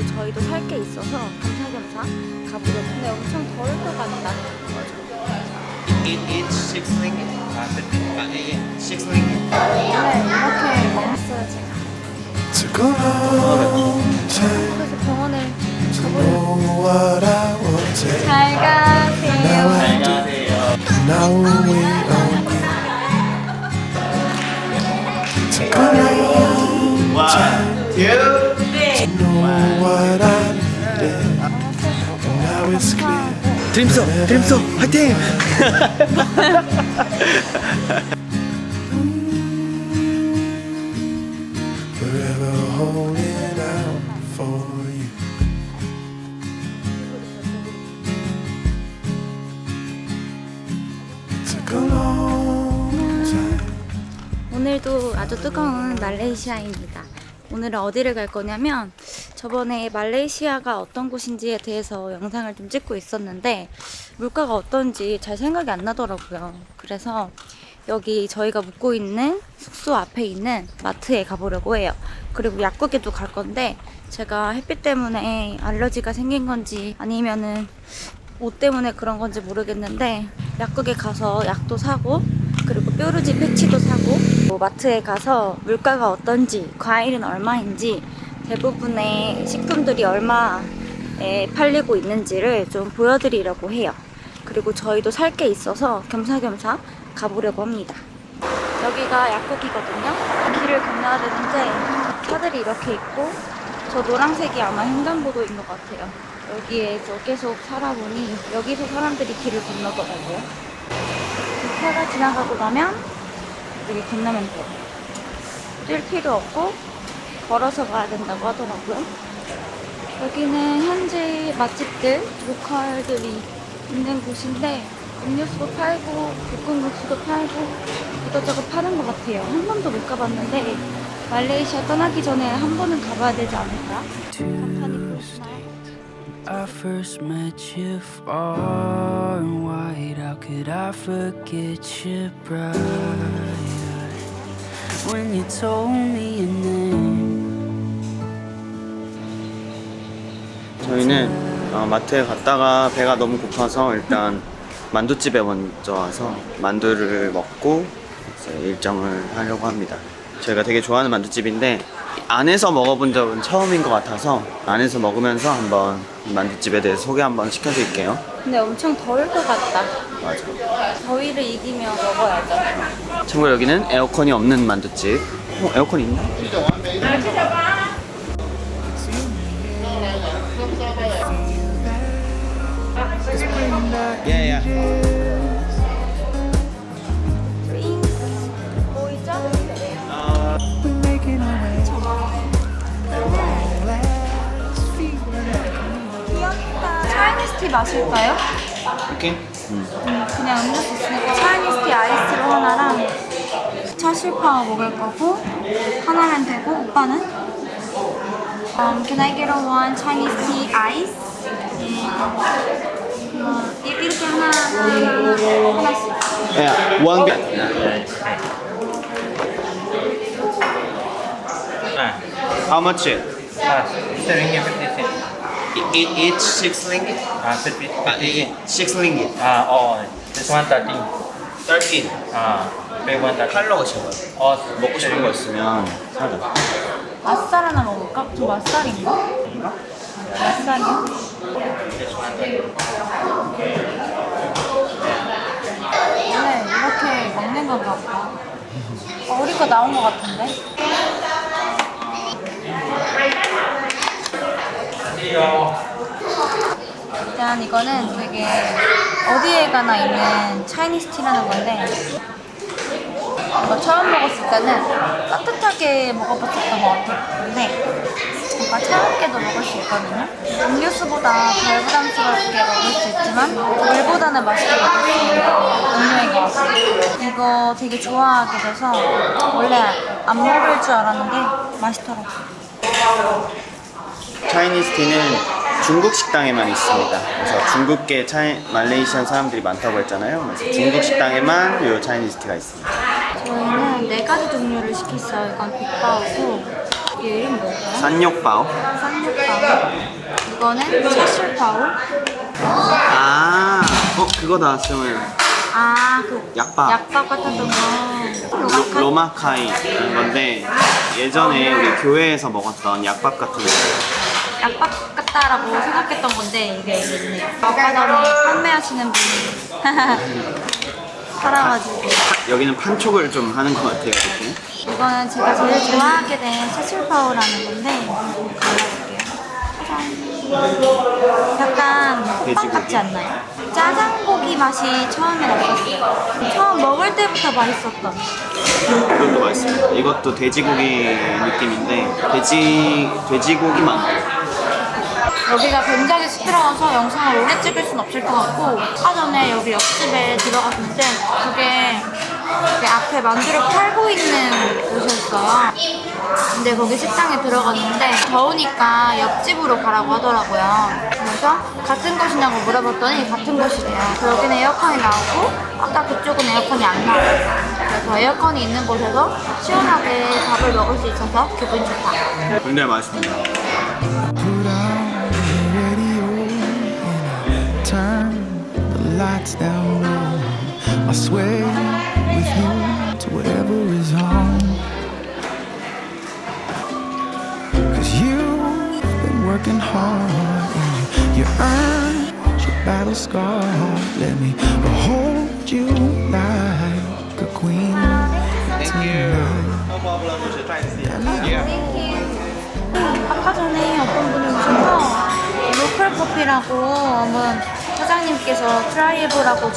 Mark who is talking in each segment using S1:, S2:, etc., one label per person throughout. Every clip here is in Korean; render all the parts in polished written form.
S1: 그리고 저희도 살 게 있어서 겸사겸사 가보려고. 근데 엄청 더울 것 같다.
S2: Each 6 ringgit. 예, 6 ringgit.
S1: 네, 이렇게 먹었어요 제가.
S3: Took a long time
S1: 그래서 병원을
S3: to
S1: 가보려고.
S3: know what I wanted.
S1: 잘 가세요.
S2: 안녕하세요.
S3: Now we own you. Took a long
S2: One, two.
S3: to know what I needed. And now it's clear.
S2: 드림소, 드림소, 화이팅!
S3: Forever holding out for you. Took a long time.
S1: 오늘도 아주 뜨거운 말레이시아입니다. 오늘은 어디를 갈 거냐면 저번에 말레이시아가 어떤 곳인지에 대해서 영상을 좀 찍고 있었는데 물가가 어떤지 잘 생각이 안 나더라고요. 그래서 여기 저희가 묵고 있는 숙소 앞에 있는 마트에 가보려고 해요. 그리고 약국에도 갈 건데 제가 햇빛 때문에 알러지가 생긴 건지 아니면은 옷 때문에 그런 건지 모르겠는데 약국에 가서 약도 사고 그리고 뾰루지 패치도 사고 마트에 가서 물가가 어떤지 과일은 얼마인지 대부분의 식품들이 얼마에 팔리고 있는지를 좀 보여드리려고 해요. 그리고 저희도 살 게 있어서 겸사겸사 가보려고 합니다. 여기가 약국이거든요. 길을 건너야 되는데 차들이 이렇게 있고 저 노란색이 아마 횡단보도인 것 같아요. 여기에서 계속 살아보니 여기서 사람들이 길을 건너더라고요. 차가 지나가고 나면 여기 건너면 돼요. 뛸 필요 없고 걸어서 가야 된다고 하더라고요. 여기는 현지 맛집들, 로컬들이 있는 곳인데 음료수도 팔고 볶음국수도 팔고 이것저것 파는 것 같아요. 한 번도 못 가봤는데 말레이시아 떠나기 전에 한 번은 가봐야 되지 않을까? 간판이 보이시나요?
S4: I first met you far and wide. How could I forget your bright eyes when you told me your name?
S2: 저희는 마트에 갔다가 배가 너무 고파서 일단 만두집에 먼저 와서 만두를 먹고 이제 일정을 하려고 합니다. 저희가 되게 좋아하는 만두집인데 안에서 먹어본 적은 처음인 것 같아서 안에서 먹으면서 한번 만두집에 대해서 소개 한번 시켜드릴게요.
S1: 근데 엄청 더울 것 같다.
S2: 맞아.
S1: 더위를 이기며 먹어야죠.
S2: 참고로 여기는 에어컨이 없는 만두집. 에어컨 있나? 예.
S1: 보이죠?
S4: We're making our way.
S1: 귀엽다. 차이니스티 마실까요?
S2: 이렇게?
S1: 그냥 음료수 있으니까 차이니스티 아이스로 하나랑 차실파 먹을 거고 하나면 되고 오빠는? Can I get one Chinese tea ice? 이렇게 하나씩.
S2: 야, 원변. How much?
S5: 6 ringgit 50 cent.
S2: Each 6 ringgit?
S5: 50.
S2: 예, 6 ringgit.
S5: Oh, this one 13.
S2: 13.
S5: Big one 13.
S2: 팔러 오신 거예요. 먹고 싶은 거 있으면 사자.
S1: 맛살 하나 먹을까? 저 맛살인가? 맛살이요? 원래 이렇게 먹는 건가 보다. 우리 거 나온 것 같은데? 일단 이거는 되게 어디에 가나 있는 차이니스 티라는 건데 이거 처음 먹었을 때는 따뜻하게 먹어봤었던 것 같은데 뭔가 차갑게도 먹을 수 있거든요. 음료수보다 덜 부담스럽게 먹을 수 있지만 물보다는 맛있게 먹을 수 있는 음료인 것 같아요. 이거 되게 좋아하게 돼서 원래 안 먹을 줄 알았는데 맛있더라고요.
S2: 차이니스 티는 중국 식당에만 있습니다. 그래서 중국계 말레이시안 사람들이 많다고 했잖아요. 그래서 중국 식당에만 이 차이니스 티가 있습니다.
S1: 저희는 4가지 종류를 시켰어요. 이건 빅바오고 얘 이름 뭐예요?
S2: 산욕바오.
S1: 쌍욕바오 이거는 채슐파오.
S2: 아, 그거 나왔으면
S1: 아, 그
S2: 약밥.
S1: 약밥 같았던 거. 로마카?
S2: 로마카이라는 건데 예전에 우리 교회에서 먹었던 약밥 같은 거.
S1: 약밥 같다라고 생각했던 건데 이게 있네요. 아까 전에 판매하시는 분이 팔아가지고.
S2: 여기는 판촉을 좀 하는 것 같아요, 이렇게.
S1: 이거는 제가 제일 좋아하게 된 채슐파오라는 건데 골라볼게요. 약간 호빵 같지 않나요? 짜장고기 맛이 처음에 났었어요. 처음 먹을 때부터 맛있었던.
S2: 이것도 맛있어요. 이것도 돼지고기 느낌인데 돼지고기 만두.
S1: 여기가 굉장히 시끄러워서 영상을 오래 찍을 순 없을 것 같고 아까 전에 여기 옆집에 들어갔는데 그게 앞에 만두를 팔고 있는 곳이었어요. 근데 거기 식당에 들어갔는데 더우니까 옆집으로 가라고 하더라고요. 그래서 같은 곳이냐고 물어봤더니 같은 곳이래요. 여기는 에어컨이 나오고 아까 그쪽은 에어컨이 안 나와요. 그래서 에어컨이 있는 곳에서 시원하게 밥을 먹을 수 있어서 기분이 좋다.
S2: 굉장히 맛있습니다.
S3: Put on the radio and I turn the lights down low. I sway with you to whatever is on. 'Cause you've been working hard and you earned your battle scar. Let me hold you like a queen tonight.
S1: 아까 전에 어떤 분이 오셔서 로컬 커피라고 한번 사장님께서 트라이해보라고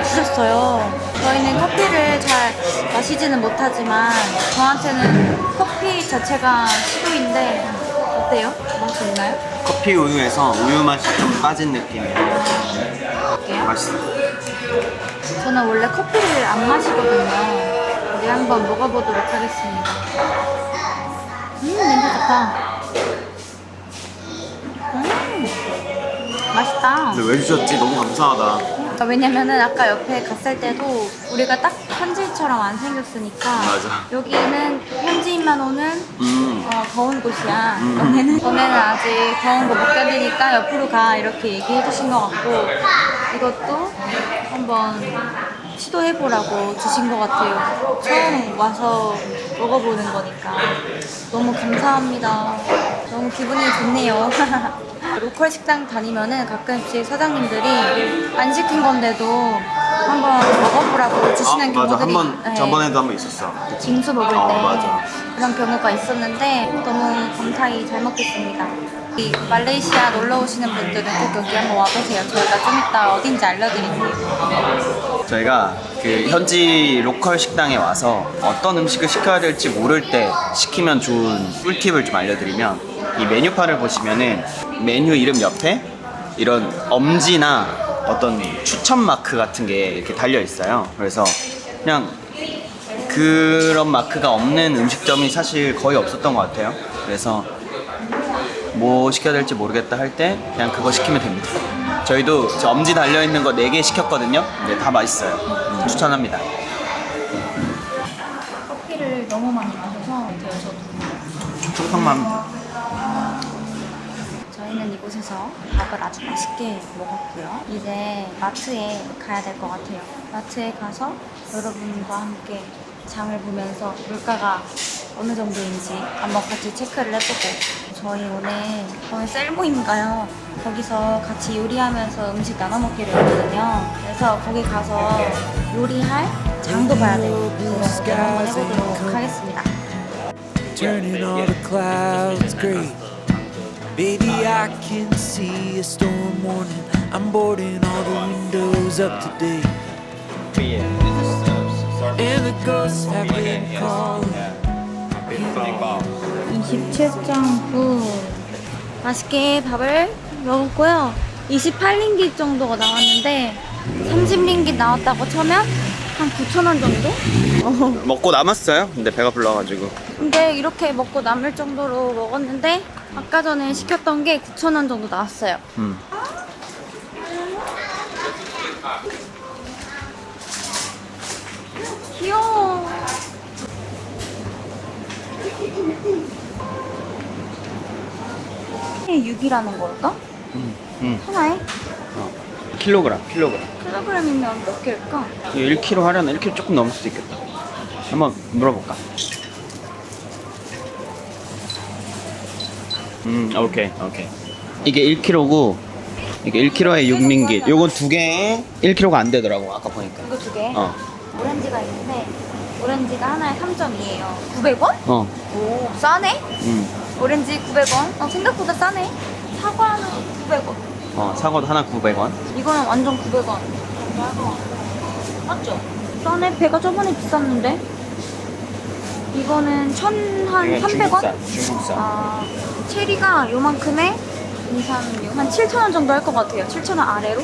S1: 주셨어요. 저희는 커피를 잘 마시지는 못하지만 저한테는 커피 자체가 시도인데 어때요? 맛이 있나요?
S2: 커피 우유에서 우유 맛이 좀 빠진 느낌이에요.
S1: 볼게요.
S2: 맛있어요.
S1: 저는 원래 커피를 안 마시거든요. 우리 한번 먹어보도록 하겠습니다. 냄새 좋다. 맛있다.
S2: 근데 왜 주셨지? 너무 감사하다.
S1: 왜냐면은 아까 옆에 갔을 때도 우리가 딱 현지인처럼 안 생겼으니까
S2: 맞아.
S1: 여기는 현지인만 오는 더운 곳이야.
S2: 음.
S1: 너네는 아직 더운 거 못 견디니까 옆으로 가 이렇게 얘기해 주신 것 같고 이것도 한번 시도해보라고 주신 것 같아요. 처음 와서 먹어보는 거니까 너무 감사합니다. 너무 기분이 좋네요. 로컬 식당 다니면은 가끔씩 사장님들이 안 시킨 건데도 한번 먹어보라고 주시는
S2: 맞아.
S1: 경우들이
S2: 한번 저번에도 한번 있었어. 그치?
S1: 빙수 먹을 때
S2: 맞아.
S1: 그런 경우가 있었는데 너무 감사히 잘 먹겠습니다. 이 말레이시아 놀러 오시는 분들은 꼭 여기 한번 와보세요. 저희가 좀 이따 어딘지 알려드릴게요.
S2: 저희가 그 현지 로컬 식당에 와서 어떤 음식을 시켜야 될지 모를 때 시키면 좋은 꿀팁을 좀 알려드리면 이 메뉴판을 보시면은 메뉴 이름 옆에 이런 엄지나 어떤 추천 마크 같은 게 이렇게 달려 있어요. 그래서 그냥 그런 마크가 없는 음식점이 사실 거의 없었던 것 같아요. 그래서 뭐 시켜야 될지 모르겠다 할 때 그냥 그거 시키면 됩니다. 저희도 저 엄지 달려있는 거 4개 시켰거든요. 근데 다 맛있어요. 추천합니다.
S1: 커피를 너무 많이 마셔서 저도
S2: 촉촉함만.
S1: 저희는 이곳에서 밥을 아주 맛있게 먹었고요. 이제 마트에 가야 될 것 같아요. 마트에 가서 여러분과 함께 장을 보면서 물가가 어느 정도인지 한번 같이 체크를 해보고 저희 오늘 셀모인가요? 거기서 같이 요리하면서 음식 나눠 먹기로 했거든요. 그래서 거기 가서 요리할 장도 봐야 돼요. 그래서 한번 해보도록 하겠습니다.
S3: Turning all the clouds gray. Baby, I can see a storm warning. I'm boarding all the windows up today. And the ghosts have been calling.
S1: 27.9 맛있게 밥을 먹었고요. 28링깃 정도가 나왔는데 30링깃 나왔다고 쳐면 한 9,000원 정도?
S2: 먹고 남았어요. 근데 배가 불러가지고.
S1: 근데 이렇게 먹고 남을 정도로 먹었는데 아까 전에 시켰던 게 9,000원 정도 나왔어요. 귀여워. 6이라는 걸까? 하나에?
S2: 킬로그램.
S1: 킬로그램이면 몇 개일까?
S2: 이거 1kg 하려면 1kg 조금 넘을 수도 있겠다. 한번 물어볼까? 오케이. 이게 1kg고 이게 1kg에 6링깃. 요거 두 개에 1kg가 안 되더라고 아까 보니까.
S1: 이거 두 개?
S2: 어.
S1: 오렌지가 있는데 오렌지가 하나에 3.2예요. 900원?
S2: 어.
S1: 오, 싸네? 오렌지 900원? 생각보다 싸네. 사과는 900원.
S2: 사과도 하나 900원.
S1: 이거는 완전 900원. 맞죠? 싸네. 배가 저번에 비쌌는데. 이거는 한 300원?
S2: 중국산.
S1: 아, 체리가 요만큼에 2, 3, 6, 한 7,000원 정도 할 것 같아요. 7,000원 아래로?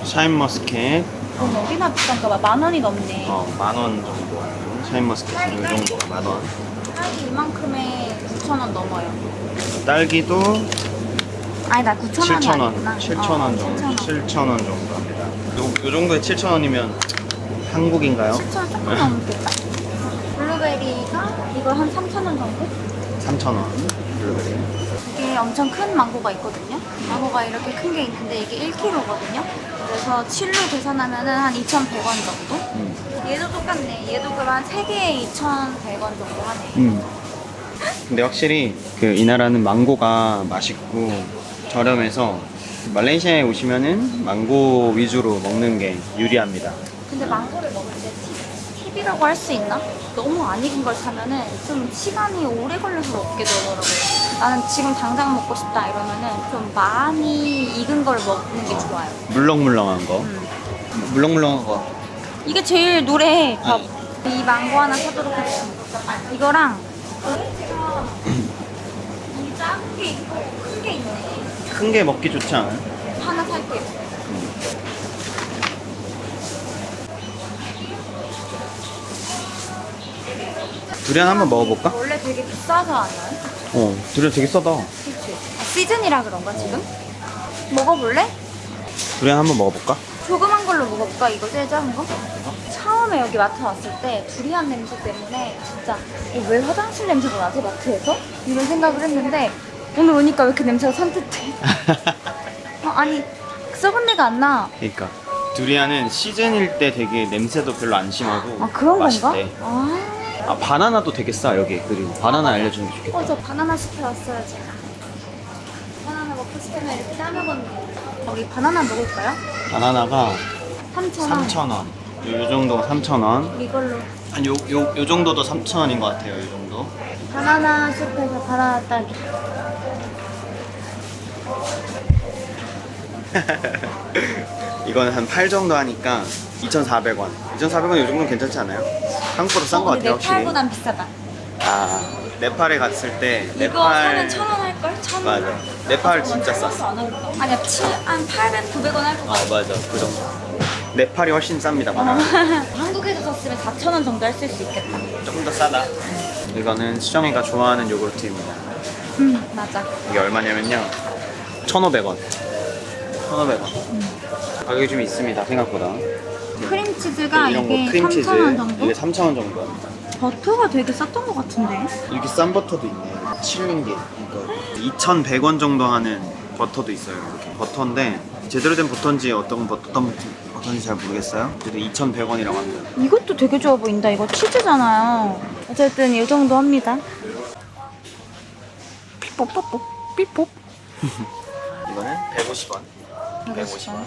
S2: 샤인머스켓.
S1: 어디나 비싼가 봐. 10,000원이 넘네.
S2: 10,000원 정도. 샤인머스켓 이 정도가 10,000원.
S1: 딸기 이만큼에 9,000원 넘어요.
S2: 딸기도
S1: 아니, 나 9,000원이
S2: 7,000원.
S1: 아니구나.
S2: 7,000원 정도. 7,000원 정도 합니다. 요 정도에 7,000원이면 한국인가요?
S1: 7,000원 조금 넘겠다. 블루베리가 이거 한 3,000원 정도?
S2: 3,000원. 블루베리.
S1: 이게 엄청 큰 망고가 있거든요. 망고가 이렇게 큰 게 있는데 이게 1kg거든요. 그래서 7로 계산하면은 한 2,100원 정도? 얘도 똑같네. 얘도 그럼 한 3개에 2,100원 정도 하네.
S2: 근데 확실히 이 나라는 망고가 맛있고 저렴해서 말레이시아에 오시면은 망고 위주로 먹는 게 유리합니다.
S1: 근데 망고를 먹을 때 팁이라고 할 수 있나? 너무 안 익은 걸 사면은 좀 시간이 오래 걸려서 먹게 되더라고요. 나는 지금 당장 먹고 싶다 이러면은 좀 많이 익은 걸 먹는 게 좋아요.
S2: 물렁물렁한 거. 물렁물렁한 거.
S1: 이게 제일 노래. 밥. 이 망고 하나 사도록 하겠습니다. 이거랑 이 작은 게 있고 큰 게 있네.
S2: 큰 게 먹기 좋지 않아요?
S1: 하나 살게요.
S2: 두리안 한번 먹어볼까?
S1: 원래 되게 비싸서 안 나요?
S2: 두리안 되게 싸다.
S1: 그치? 시즌이라 그런가 지금? 먹어볼래?
S2: 두리안 한번 먹어볼까?
S1: 조그만 걸로 먹어볼까? 이거 제일 작은 거? 처음에 여기 마트 왔을 때 두리안 냄새 때문에 진짜 왜 화장실 냄새가 나지 마트에서? 이런 생각을 했는데 오늘 오니까 왜 이렇게 냄새가 산뜻해? 아니 썩은 내가 안 나.
S2: 그러니까 두리안은 시즌일 때 되게 냄새도 별로 안 심하고
S1: 아 그런
S2: 맛있대.
S1: 건가?
S2: 바나나도 되게 싸 여기. 그리고 바나나 알려주면 좋겠다.
S1: 저 바나나 시켜왔어요 제가. 바나나 먹고 싶으면 이렇게 따먹었는데 우리 바나나 먹을까요?
S2: 바나나가
S1: 3,000원.
S2: 3,000원. 요 정도가 3,000원.
S1: 이걸로
S2: 요 정도도 3,000원인 것 같아요. 요 정도.
S1: 바나나 숲에서 바나나 따기.
S2: 이거는 한 8 정도 하니까 2,400원. 2,400원 요 정도는 괜찮지 않아요? 한국보다 싼 것 같아요, 확실히.
S1: 네팔보단 비싸다.
S2: 네팔에 갔을 때
S1: 이거 사면 1,000원 할걸? 1,000원?
S2: 맞아. 네팔 진짜 쌌어.
S1: 아니야, 한 800, 900원 할 것 같아.
S2: 맞아. 그 정도. 네팔이 훨씬 쌉니다, 바나나.
S1: 한국에서 샀으면 4,000원 정도 할 수 있겠다.
S2: 조금 더 싸다. 이거는 수정이가 좋아하는 요구르트입니다.
S1: 맞아.
S2: 이게 얼마냐면요. 1,500원. 1,500원. 가격이 좀 있습니다, 생각보다.
S1: 크림치즈가
S2: 이런 거
S1: 이게
S2: 크림치즈
S1: 3,000원 정도?
S2: 이게 3,000원 정도 합니다.
S1: 버터가 되게 쌌던 것 같은데?
S2: 이렇게 싼 버터도 있네. 7링기. 그러니까 2,100원 정도 하는 버터도 있어요. 이렇게 버터인데 제대로 된 버터인지 어떤 버터인지 잘 모르겠어요. 그래도 2,100원이라고 합니다.
S1: 이것도 되게 좋아 보인다. 이거 치즈잖아요. 어쨌든 이 정도 합니다. 삐뽀뽀뽀 삐뽀.
S2: 이거는 150원. 150원.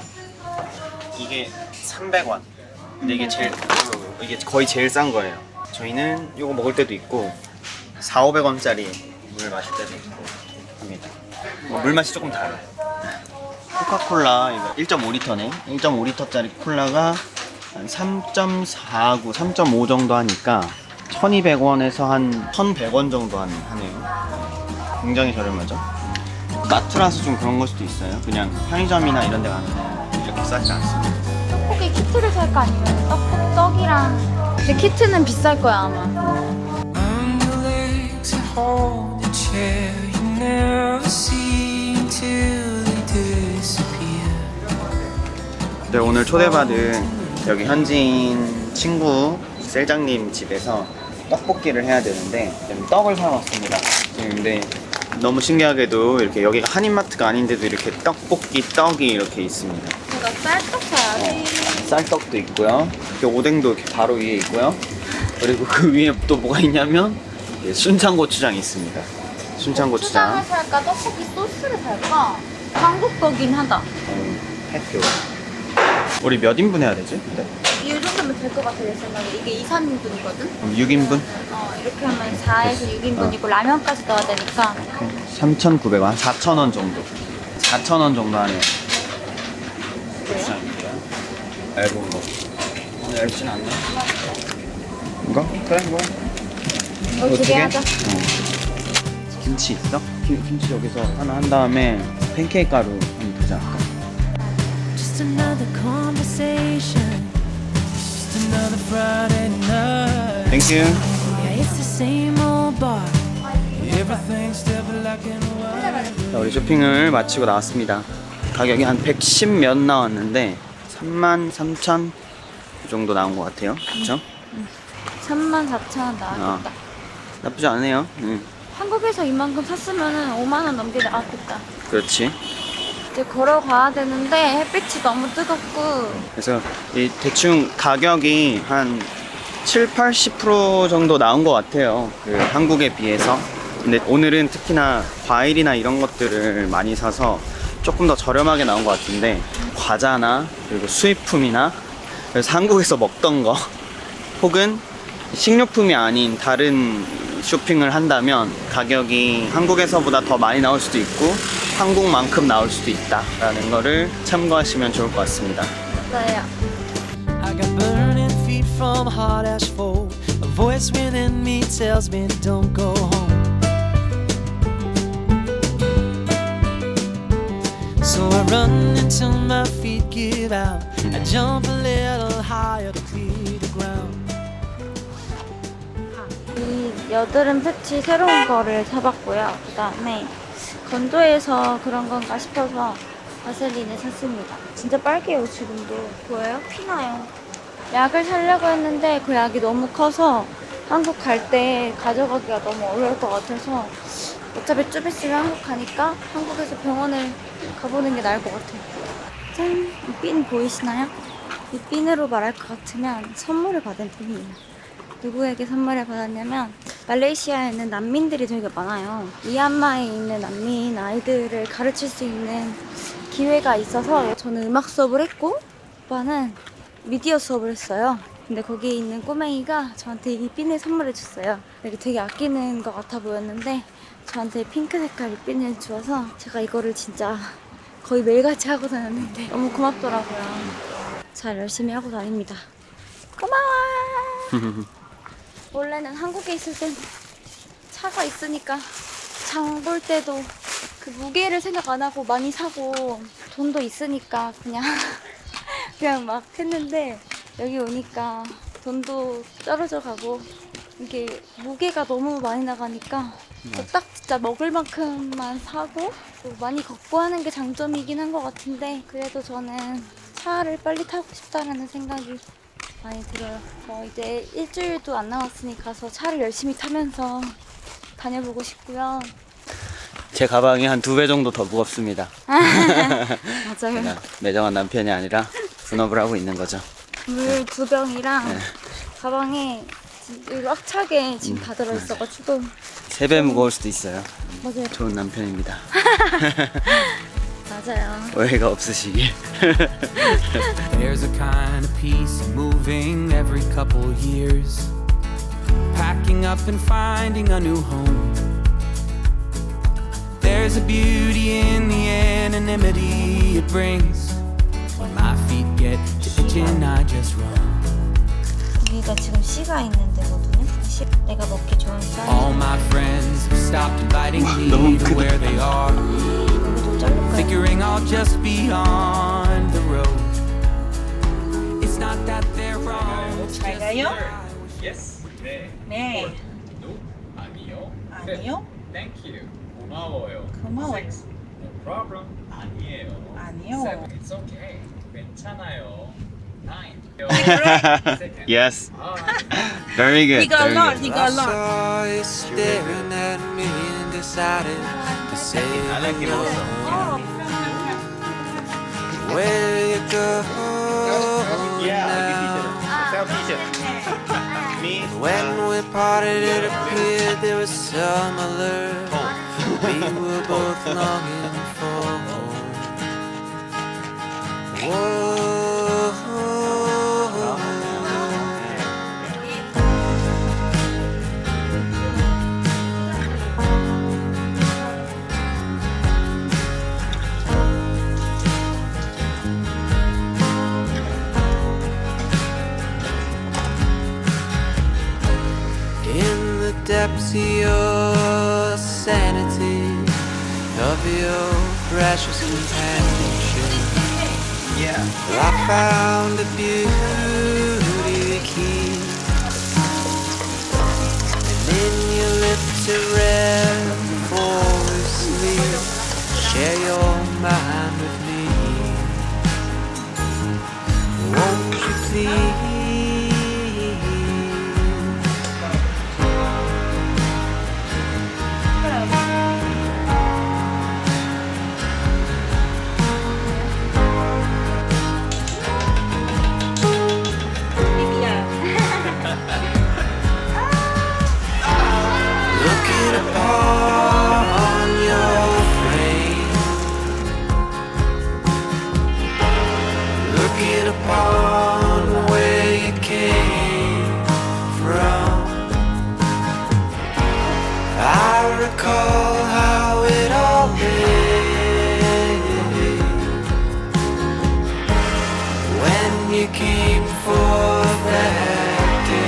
S2: 이게 300원. 근데 이게 거의 제일 싼 거예요. 저희는 이거 먹을 때도 있고 400~500원짜리 물 마실 때도 있고 합니다. 물 맛이 조금 달라. 코카콜라 이거 1.5리터네. 1.5리터짜리 콜라가 한 3.49, 3.5 정도 하니까 1,200원에서 한 1,100원 정도 하네요. 굉장히 저렴하죠. 마트라서 좀 그런 걸 수도 있어요. 그냥 편의점이나 이런 데 가면 이렇게 싸지 않습니다.
S1: 떡볶이 키트를 살까 아니면 떡이랑. 근데 키트는 비쌀 거야 아마.
S4: I'm your legs and hold the chair you never see till they disappear.
S2: 네, 오늘 초대받은 여기 현지인 친구 셀장님 집에서 떡볶이를 해야 되는데 지금 떡을 사왔습니다. 지금 근데 너무 신기하게도 이렇게 여기가 한인마트가 아닌데도 이렇게 떡볶이 떡이 이렇게 있습니다.
S1: 제가 쌀떡 사야지.
S2: 쌀떡도 있고요. 이렇게 오뎅도 이렇게 바로 위에 있고요. 그리고 그 위에 또 뭐가 있냐면 순창고추장이 있습니다. 순창고추장.
S1: 고추장을 살까? 떡볶이 소스를 살까? 한국 거긴 하다.
S2: 햇교. 우리 몇 인분 해야 되지? 네.
S1: 이 정도면 될 것 같아, 내 생각에. 이게 2, 3인분이거든?
S2: 6인분?
S1: 이렇게 하면 4에서 6인분이고 라면까지 넣어야 되니까
S2: 3,900원, 4,000원 정도. 4,000원 정도 하네요. 얇은 거. 오늘 얇진 않나? 이거? 그래, 이거.
S1: 두 개 하자.
S2: 김치 있어? 김치 여기서 하나 한 다음에 팬케이크 가루 한 두 장 할까?
S6: Just another conversation. Just another Friday night.
S2: 땡큐.
S6: Yeah, it's the same old bar. Everything's still black and white.
S2: 자, 우리 쇼핑을 마치고 나왔습니다. 가격이 한 110 몇 나왔는데 33,000 정도 나온 것 같아요. 그쵸?
S1: 34,000원 나왔겠다.
S2: 나쁘지 않네요.
S1: 한국에서 이만큼 샀으면 5만원 넘게 나왔겠다.
S2: 그렇지.
S1: 이제 걸어가야 되는데 햇빛이 너무 뜨겁고
S2: 그래서 이 대충 가격이 한 7, 80% 정도 나온 것 같아요. 그 한국에 비해서. 근데 오늘은 특히나 과일이나 이런 것들을 많이 사서 조금 더 저렴하게 나온 것 같은데 과자나 그리고 수입품이나 그래서 한국에서 먹던 거 혹은 식료품이 아닌 다른 쇼핑을 한다면 가격이 한국에서보다 더 많이 나올 수도 있고 한국만큼 나올 수도 있다라는 거를 참고하시면 좋을 것 같습니다.
S1: 맞아요.
S6: I got burning feet from hot asphalt. A voice within me tells me don't go home. So I run until my feet give out. I jump a little higher to clear the ground.
S1: 이 여드름 패치 새로운 거를 사봤고요. 그 다음에 건조해서 그런 건가 싶어서 바셀린을 샀습니다. 진짜 빨개요 지금도. 보여요? 피나요. 약을 사려고 했는데 그 약이 너무 커서 한국 갈 때 가져가기가 너무 어려울 것 같아서 어차피 좀 있으면 한국 가니까 한국에서 병원을 가보는 게 나을 것 같아요. 짠! 이 핀 보이시나요? 이 핀으로 말할 것 같으면 선물을 받은 핀이에요. 누구에게 선물을 받았냐면 말레이시아에 있는 난민들이 되게 많아요. 미얀마에 있는 난민 아이들을 가르칠 수 있는 기회가 있어서 저는 음악 수업을 했고 오빠는 미디어 수업을 했어요. 근데 거기에 있는 꼬맹이가 저한테 이 핀을 선물해 줬어요. 되게 아끼는 것 같아 보였는데 저한테 핑크 색깔 이 핀을 주어서 제가 이거를 진짜 거의 매일같이 하고 다녔는데 너무 고맙더라고요. 잘 열심히 하고 다닙니다. 고마워. 원래는 한국에 있을 땐 차가 있으니까 장 볼 때도 그 무게를 생각 안 하고 많이 사고 돈도 있으니까 그냥 막 했는데 여기 오니까 돈도 떨어져 가고 이게 무게가 너무 많이 나가니까 딱 진짜 먹을 만큼만 사고 또 많이 걷고 하는 게 장점이긴 한 것 같은데 그래도 저는 차를 빨리 타고 싶다라는 생각이 많이 들어요. 이제 일주일도 안 남았으니 가서 차를 열심히 타면서 다녀보고 싶고요.
S2: 제 가방이 한 2배 정도 더 무겁습니다.
S1: 맞아요.
S2: 매정한 남편이 아니라 분업을 하고 있는 거죠.
S1: 물 2병이랑 가방에 꽉 차게 지금 다 들어있어가지고
S2: 3배 무거울 수도 있어요.
S1: 맞아요.
S2: 좋은 남편입니다.
S1: 맞아요.
S2: 오해가 없으시길.
S4: There's a kind of peace moving every couple years, packing up and finding a new home. There's a beauty in the anonymity it brings. When my feet get to itching, I just run.
S1: 여기가 지금 씨가 있는 데거든요. 씨, 내가 먹기 좋은 쌀.
S4: All my friends have stopped inviting me to where they are,
S1: 여기 좀 자를까요?
S4: figuring I'll just be on the road. It's not that they're wrong. It's just
S7: 가요?
S5: Yes. 네.
S7: 네.
S5: No. 아니요.
S7: 아니요?
S5: Thank you. 고마워요.
S7: 고마워요.
S5: Six. No problem. 아니에요.
S7: 아니요.
S5: Seven. It's okay. 괜찮아요. Nine. Second.
S2: Yes.
S5: Ah,
S2: Very good.
S7: He got a
S2: very
S7: lot.
S2: good.
S7: He got a lot.
S4: saw you staring at me and
S6: decided to say where you go now. When we parted, it appeared there was some alert we were both longing for. In the depths of your sanity, of your precious companionship, I found a beauty key, and in your lips to rest before we sleep, share your mind with me. Won't you please? Looking upon your frame, looking upon where you came from, I recall how it all ended when you came for that day.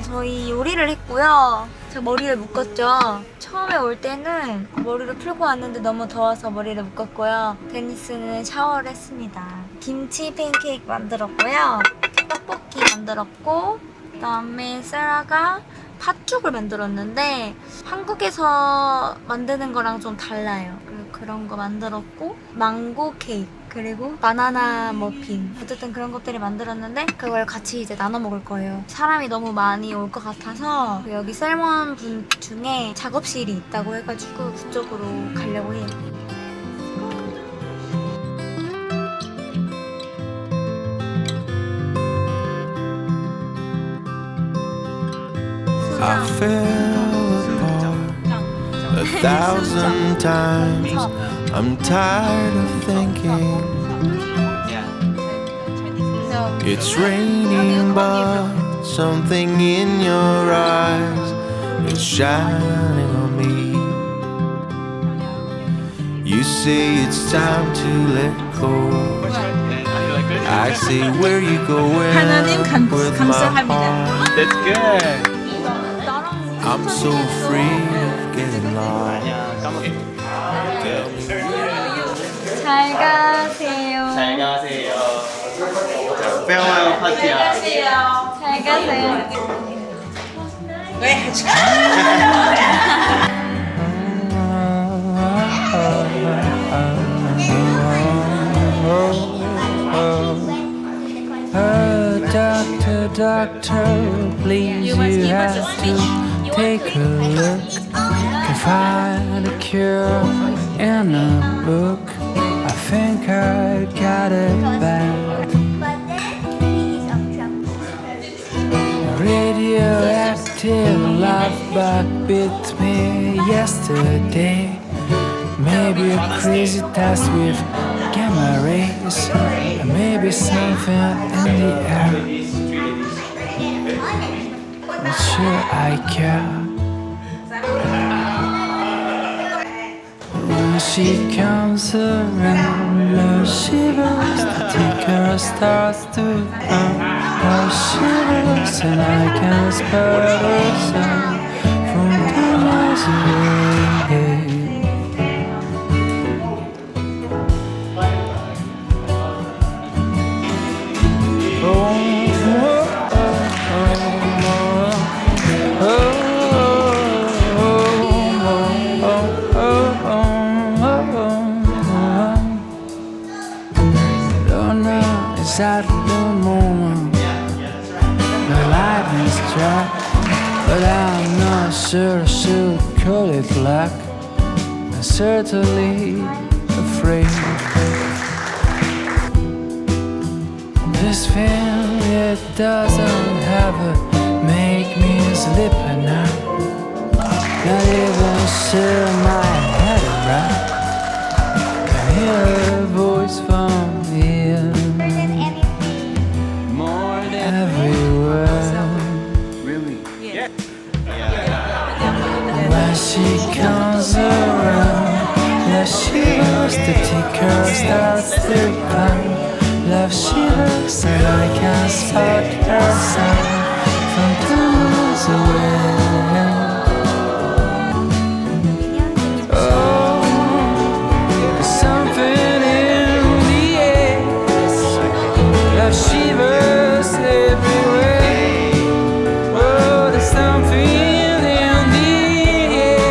S1: 저희 요리를 했고요. 제가 머리를 묶었죠. 처음에 올 때는 머리를 풀고 왔는데 너무 더워서 머리를 묶었고요. 데니스는 샤워를 했습니다. 김치 팬케이크 만들었고요. 떡볶이 만들었고, 그다음에 세라가 팥죽을 만들었는데 한국에서 만드는 거랑 좀 달라요. 그런 거 만들었고, 망고 케이크, 그리고 바나나 머핀, 어쨌든 그런 것들을 만들었는데 그걸 같이 이제 나눠 먹을 거예요. 사람이 너무 많이 올 것 같아서 여기 셀먼 분 중에 작업실이 있다고 해가지고 그쪽으로 가려고 해요.
S3: I fell apart 1,000 times. I'm tired of thinking it's raining, but something in your eyes is shining on me. You say it's time to let go. I say where you going with my heart.
S2: That's good.
S3: I'm so free of getting lost.
S1: 잘 가세요.
S2: 잘 가세요. 페어웨어 파티야.
S1: 잘 가세요.
S6: Doctor, doctor, please, you have to take a look. Can find a cure in a book. I think I got it back. Radioactive love bug bit me yesterday. Maybe a crazy test with gamma rays. Maybe something in the air. Not sure I care. When she comes around, love shivers, the ticker starts to hum. Love shivers, and I can spell her sound from the miles away. At the moment, the light is struck, but Sure, I should call it luck. I'm certainly afraid. This feeling, it doesn't have a make me sleep at night. Not even sure my head right. I hear a voice from here.
S2: More than
S6: Everywhere.
S2: really. Yeah.
S6: When she comes around, love shivers, the ticker starts to pound. Love shivers, and I can spot her sound from 2 miles away. Oh, there's something in the air. Love shivers everywhere. Oh, there's something in the air.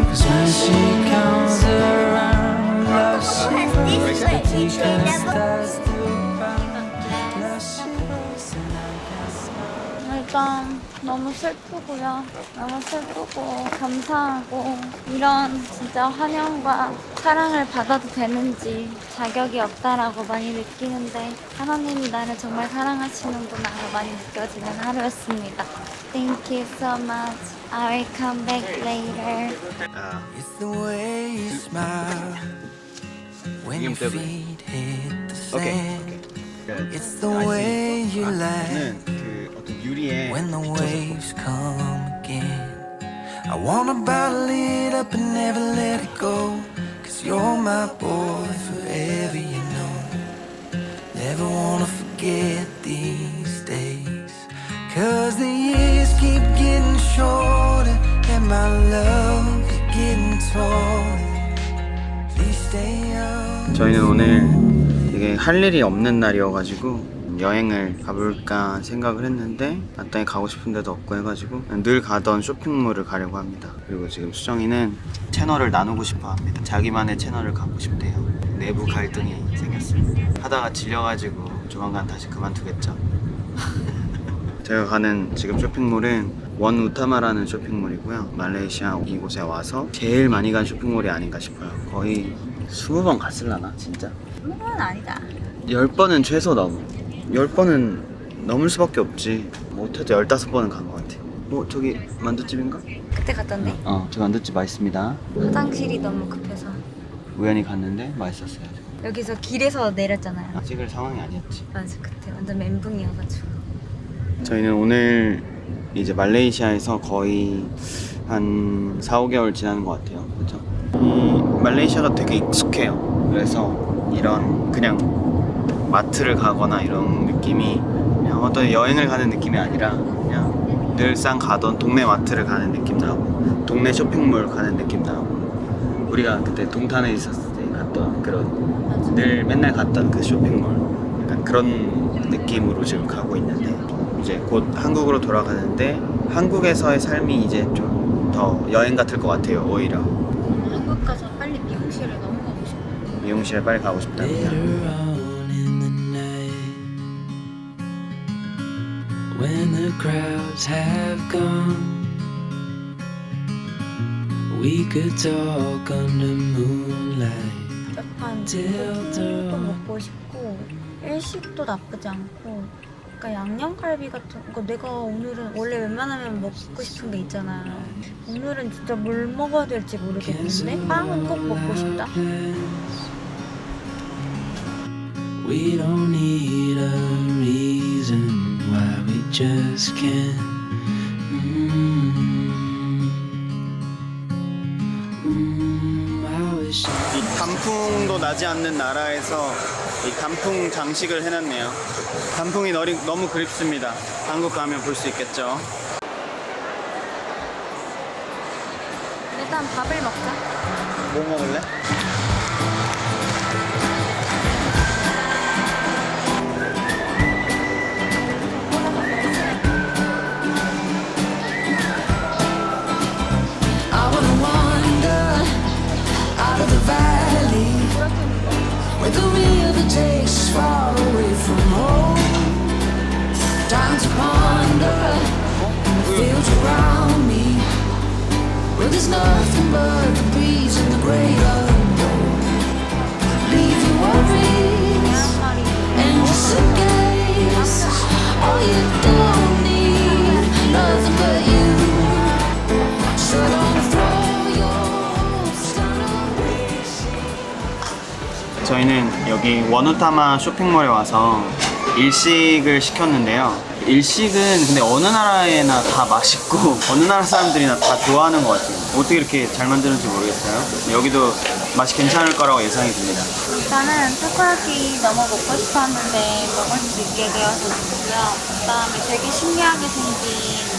S6: 'Cause when she comes around, love shivers, the ticker starts to pound. Love shivers, and I can smile.
S1: 일단 너무 슬프고요. 너무 슬프고 감사하고 이런 진짜 환영과 사랑을 받아도 되는지 자격이 없다라고 많이 느끼는데 하나님이 나를 정말 사랑하시는구나 많이 느껴지는 하루였습니다. Thank you so much. I will come back later.
S2: 아,
S6: It's the way you smile when your
S2: 이름 때문에.
S6: feet hit the
S2: 오케이.
S6: sand.
S2: 오케이.
S6: It's the way you laugh
S2: 저는 그 어떤 유리에
S6: when the waves come again. I wanna bottle it up and never let it go. 'Cause you're my boy forever, you know. Never wanna forget these days. 'Cause the years keep getting shorter and my love is getting taller. Please stay young.
S2: 저희는 오늘 되게 할 일이 없는 날이어가지고 여행을 가볼까 생각을 했는데 마땅히 가고 싶은 데도 없고 해가지고 늘 가던 쇼핑몰을 가려고 합니다. 그리고 지금 수정이는 채널을 나누고 싶어 합니다. 자기만의 채널을 갖고 싶대요. 내부 갈등이 생겼어요. 하다가 질려가지고 조만간 다시 그만두겠죠. 제가 가는 지금 쇼핑몰은 원 우타마라는 쇼핑몰이고요. 말레이시아 이곳에 와서 제일 많이 간 쇼핑몰이 아닌가 싶어요. 거의 20번 갔을라나 진짜?
S1: 20번은 아니다.
S2: 10번은 최소 넘어. 10번은 넘을 수밖에 없지. 못해도 15번은 간 것 같아. 저기 만두집인가?
S1: 그때 갔던데
S2: 저 만두집 맛있습니다.
S1: 화장실이 너무 급해서
S2: 우연히 갔는데 맛있었어요.
S1: 여기서 길에서 내렸잖아요.
S2: 찍을 상황이 아니었지.
S1: 맞아 그때 완전 멘붕이어가지고.
S2: 저희는 오늘 이제 말레이시아에서 거의 한 4, 5개월 지나는 것 같아요. 그죠? 이 말레이시아가 되게 익숙해요. 그래서 이런 그냥 마트를 가거나 이런 느낌이 그냥 어떤 여행을 가는 느낌이 아니라 그냥 늘상 가던 동네 마트를 가는 느낌 나고 동네 쇼핑몰 가는 느낌 나고 우리가 그때 동탄에 있었을 때 갔던 그런 늘 맨날 갔던 그 쇼핑몰 약간 그런 느낌으로 지금 가고 있는데 이제 곧 한국으로 돌아가는데 한국에서의 삶이 이제 좀 더 여행 같을 것 같아요. 오히려
S1: 한국 가서 빨리 미용실을 너무 가고 싶어요.
S2: 미용실에 빨리 가고 싶답니다.
S6: Later on in the night, when the crowds have gone, we could talk under moonlight.
S1: 약간
S6: Till
S1: 도
S6: dawn.
S1: 먹고 싶고 일식도 나쁘지 않고 그러니까 양념갈비 같은 거 내가 오늘은 원래 웬만하면 먹고 싶은 게 있잖아. 오늘은 진짜 뭘 먹어야 될지 모르겠는데 빵은 꼭 먹고 싶다.
S6: We don't need a reason why we just can't. I wish I
S2: 이 단풍도 나지 않는 나라에서 이 단풍 장식을 해놨네요. 단풍이 너무 그립습니다. 한국 가면 볼 수 있겠죠.
S1: 일단 밥을 먹자.
S2: 뭐 먹을래?
S3: I wanna wander out of the valley where the river takes us far away from home. Time to ponder
S2: 저희는 여기 원우타마 쇼핑몰에 와서 일식을 시켰는데요. 일식은 근데 어느 나라에나 다 맛있고 어느 나라 사람들이나 다 좋아하는 것 같아요. 어떻게 이렇게 잘 만드는지 모르겠어요. 여기도 맛이 괜찮을 거라고 예상이 듭니다.
S1: 일단은 타코야키 너무 먹고 싶었는데 먹을 수 있게 되어서 좋고요. 그다음에 되게 신기하게 생긴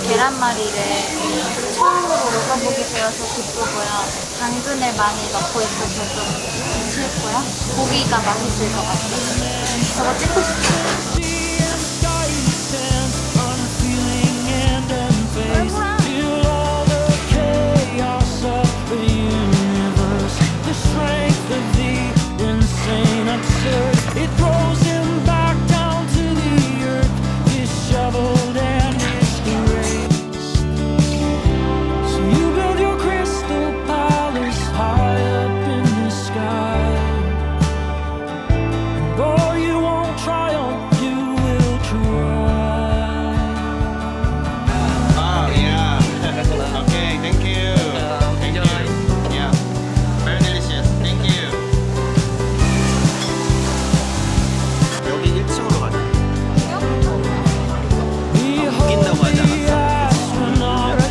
S1: 계란말이를 처음으로 먹어보게 되어서 기쁘고요. 당근을 많이 넣고 있어서 좀 괜찮고요. 고기가 맛있을 것 같아요. 저거 찍고 싶어요.
S6: It throws him back down to the earth, disheveled and disgraced. So you build your crystal palace high up in the sky, and though you won't triumph, you will try.
S2: Oh yeah. Okay, thank you. Thank you. Yeah. Very delicious. Thank you. 여기 1층으로 가자. 웃긴다고 하지 않았어?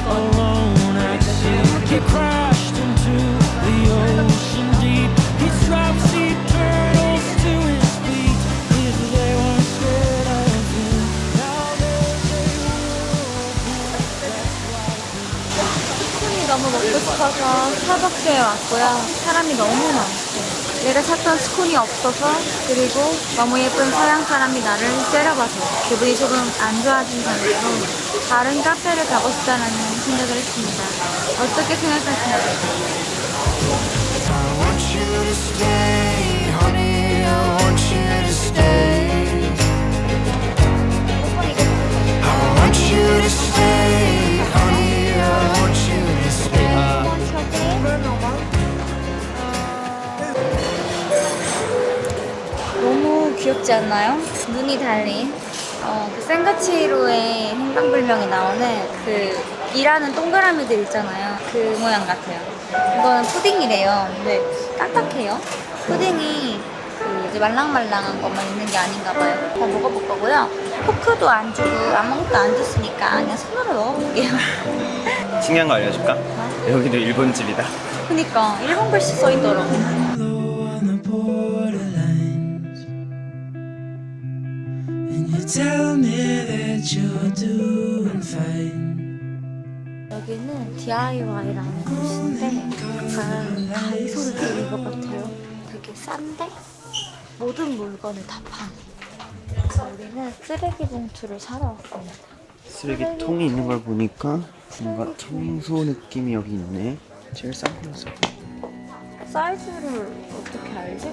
S6: Alone at sea, he crashed into the ocean deep. He strapped sea turtles to his feet. If they weren't scared of him, now there's a
S1: 스콘이 너무 먹고 싶어서 스타벅스에 왔고요. 사람이 너무 많고 내가 샀던 스콘이 없어서, 그리고 너무 예쁜 서양 사람이 나를 째려봐서 기분이 조금 안 좋아진 상태로 다른 카페를 가고 싶다는 생각을 했습니다. 어떻게 생각하시나요?
S3: I want you to stay, honey. I want you to stay. I want you to stay, honey. I want you to stay.
S1: 너무 귀엽지 않나요? 눈이 달린 그 센가치로의 행방불명이 나오는 그 일하는 동그라미들 있잖아요. 그 모양 같아요. 이거는 푸딩이래요. 근데 딱딱해요. 푸딩이 그 이제 말랑말랑한 것만 있는 게 아닌가 봐요. 다 먹어볼 거고요. 포크도 안 주고 아무것도 안 줬으니까 그냥 손으로 먹어볼게요.
S2: 신기한 거 알려줄까? 여기도 일본 집이다.
S1: 그니까 일본 글씨 써있더라고.
S6: low on the borderlines, and you tell me that you're doing fine.
S1: 여기는 DIY라는 곳인데 약간 다이소 느낌인 것 같아요. 되게 싼데 모든 물건을 다 파는. 그래서 우리는 쓰레기 봉투를 사러 왔습니다.
S2: 쓰레기통이 있는 걸 보니까 뭔가 청소 느낌이 여기 있네. 제일 싼 거였어.
S1: 사이즈를 어떻게 알지?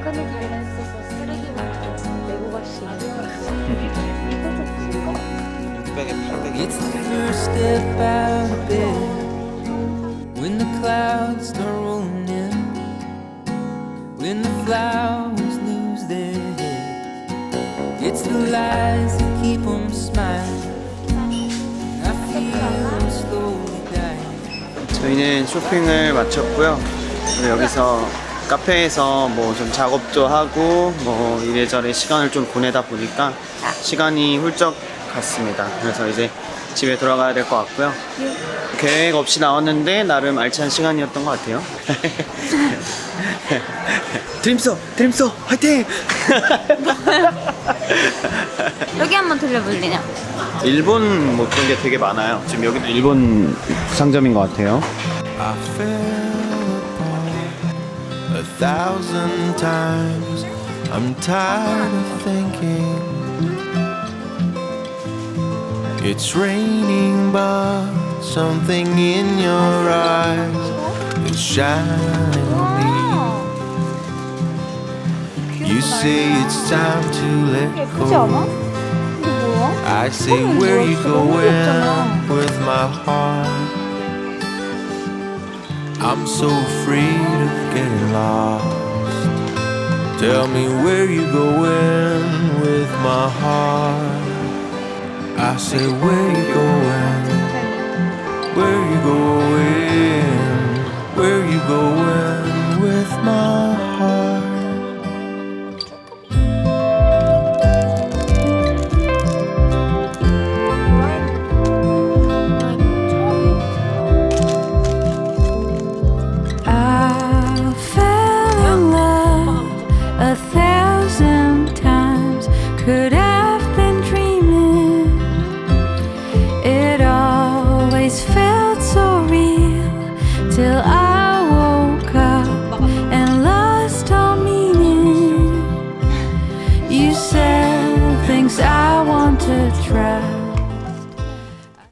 S1: 끈이 달려있어서 쓰레기 봉투를 메고 갈 수 있는 거 있어. 이거 좀 큰 거?
S2: 600에 800에
S6: It's the first step out of bed when the clouds start rolling in, when the flowers lose their heads. It's the lies that keep them smiling. I feel them slowly dying.
S2: 저희는 쇼핑을 마쳤고요. 그리고 여기서 카페에서 뭐 좀 작업도 하고 뭐 이래저래 시간을 좀 보내다 보니까 시간이 훌쩍 갔습니다. 그래서 이제 집에 돌아가야 될 것 같고요. 계획 없이 나왔는데 나름 알찬 시간이었던 것 같아요. 드림소 화이팅!
S1: 여기 한번 들려볼래요?
S2: 일본 뭐 그런 게 되게 많아요. 지금 여기도 일본 상점인 것 같아요.
S3: I fell apart 1,000 times. I'm tired of thinking it's raining, but something in your eyes is shining on me. You say it's time to let
S1: 예쁘지 않아?
S3: go.
S1: 이게 뭐야?
S3: I say where you going with my heart. I'm so afraid of getting lost. Tell me where you going with my heart. I say where you going, where you going, where you going.